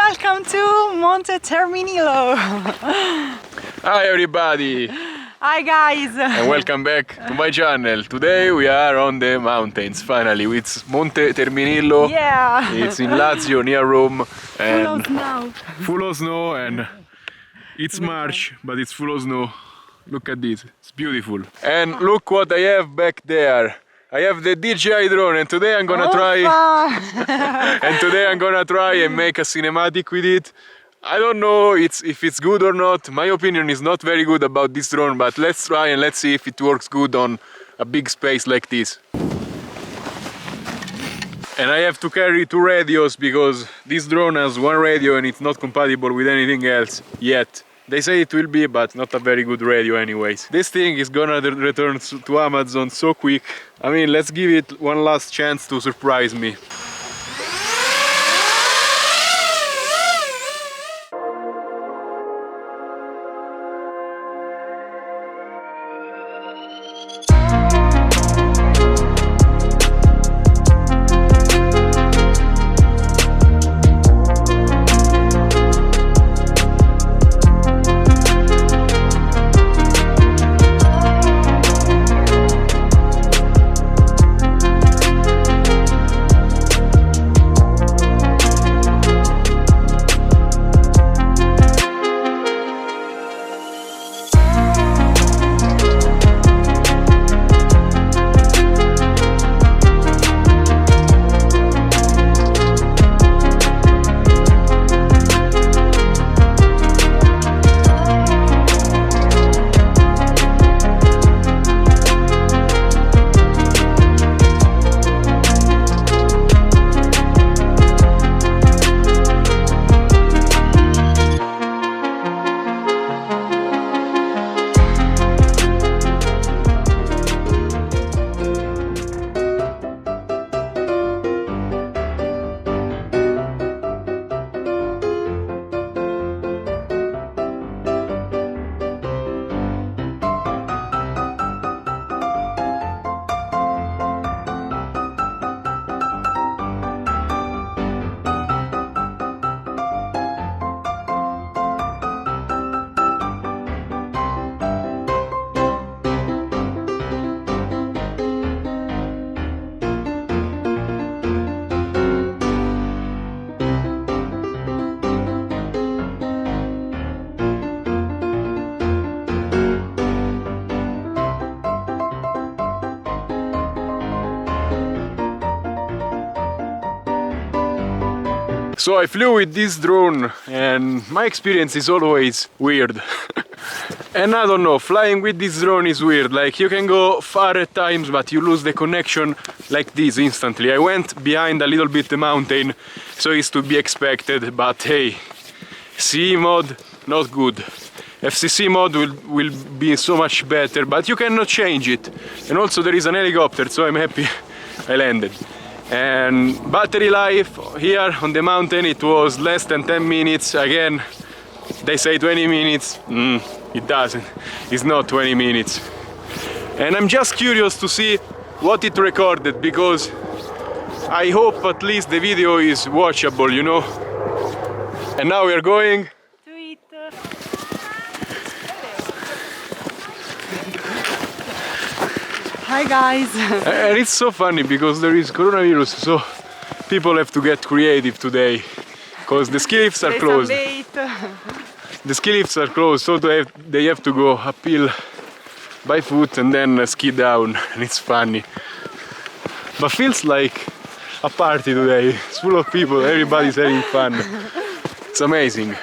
welcome to Monte Terminillo. Hi everybody! Hi guys! And welcome back to my channel. Today we are on the mountains, finally. It's Monte Terminillo. Yeah! It's in Lazio, near Rome. And full of snow. Full of snow, and it's March, but it's full of snow. Look at this, it's beautiful. And look what I have back there. I have the Dji drone, and today I'm gonna try and make a cinematic with it. I don't know if it's good or not. My opinion is not very good about this drone, but let's try and let's see if it works good on a big space like this. And I have to carry 2 radios because this drone has 1 radio and it's not compatible with anything else yet. They say it will be, but not a very good radio anyways. This thing is gonna return to Amazon so quick. I mean, let's give it one last chance to surprise me. So I flew with this drone and my experience is always weird. And I don't know, flying with this drone is weird. Like, you can go far at times, but you lose the connection like this instantly. I went behind a little bit the mountain, so it's to be expected, but hey, CE mode, not good. FCC mode will be so much better, but you cannot change it. And also there is an helicopter, so I'm happy I landed. And battery life here on the mountain, it was less than 10 minutes. Again, they say 20 minutes. It doesn't. It's not 20 minutes. And I'm just curious to see what it recorded, because I hope at least the video is watchable, you know. And now we are going to eat. Hi guys! And it's so funny because there is coronavirus, so people have to get creative today, because the ski lifts are closed. The ski lifts are closed, so they have to go uphill by foot and then ski down, and it's funny. But feels like a party today. It's full of people, everybody's having fun. It's amazing.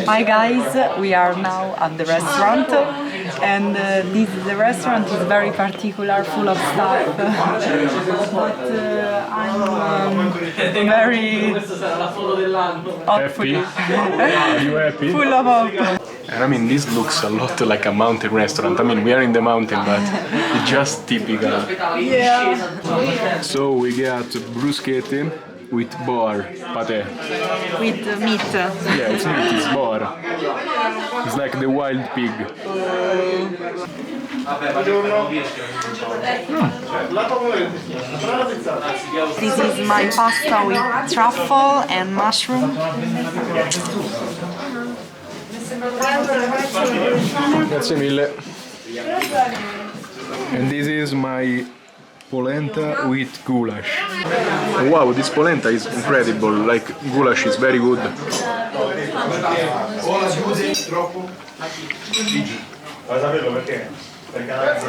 Hi guys, we are now at the restaurant, and the restaurant is very particular, full of stuff, but I'm very hopeful. Are you happy? Full of hope. And I mean, this looks a lot like a mountain restaurant. I mean, we are in the mountain, but it's just typical. Yeah. So we got bruschetta, with boar pate. With meat. Yeah, it's meat, it's boar. It's like the wild pig. This is my pasta with truffle and mushroom. Grazie mille. And this is my polenta with goulash. Wow, this polenta is incredible, like goulash is very good.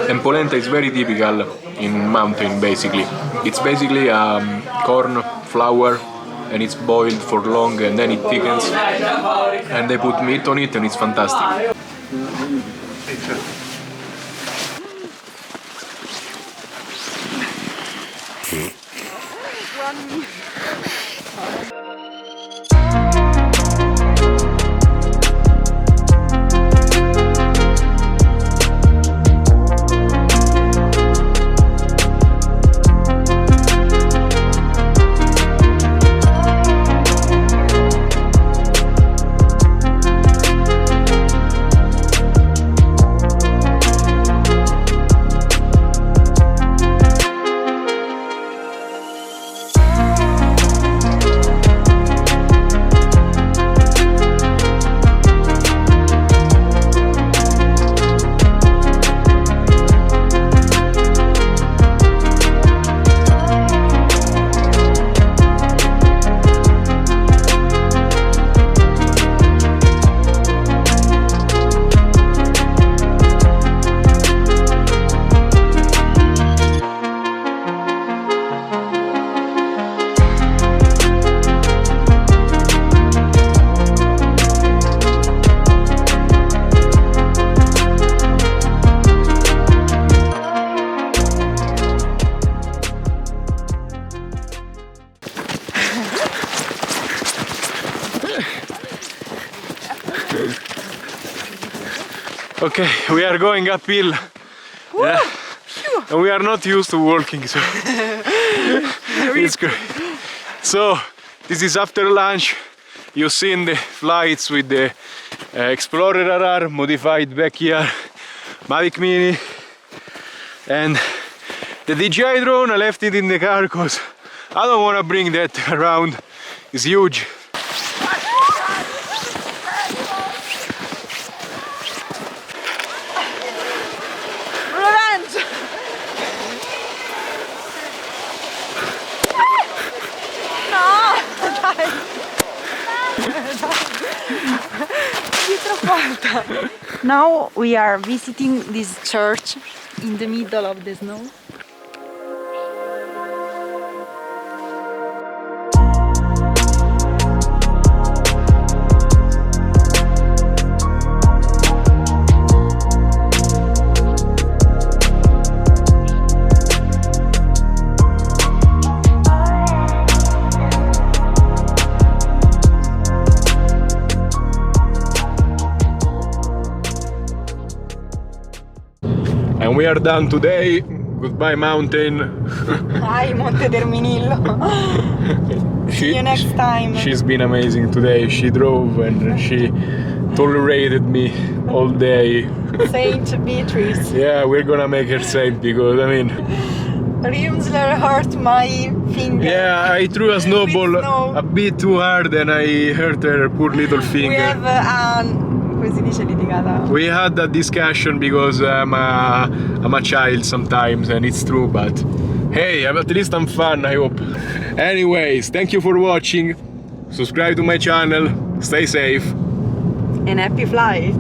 And polenta is very typical in mountain basically. It's basically corn, flour, and it's boiled for long and then it thickens and they put meat on it and it's fantastic. Okay, we are going uphill. Yeah. And we are not used to walking, so it's great. So this is after lunch. You've seen the flights with the Explorer RR modified back here, Mavic Mini, and the DJI drone. I left it in the car because I don't want to bring that around. It's huge. Now we are visiting this church in the middle of the snow. And we are done today. Goodbye mountain. Bye Monte Terminillo. See you next time. She's been amazing today. She drove and she tolerated me all day. Saint Beatrice. Yeah, we're gonna make her saint because I mean Rimzler hurt my finger. Yeah, I threw a snowball a bit too hard and I hurt her poor little finger. We have come si dice litigata? We had a discussion because I'm a child sometimes and it's true, but hey, at least I'm fun, I hope. Anyways, thank you for watching. Subscribe to my channel, stay safe. And happy fly!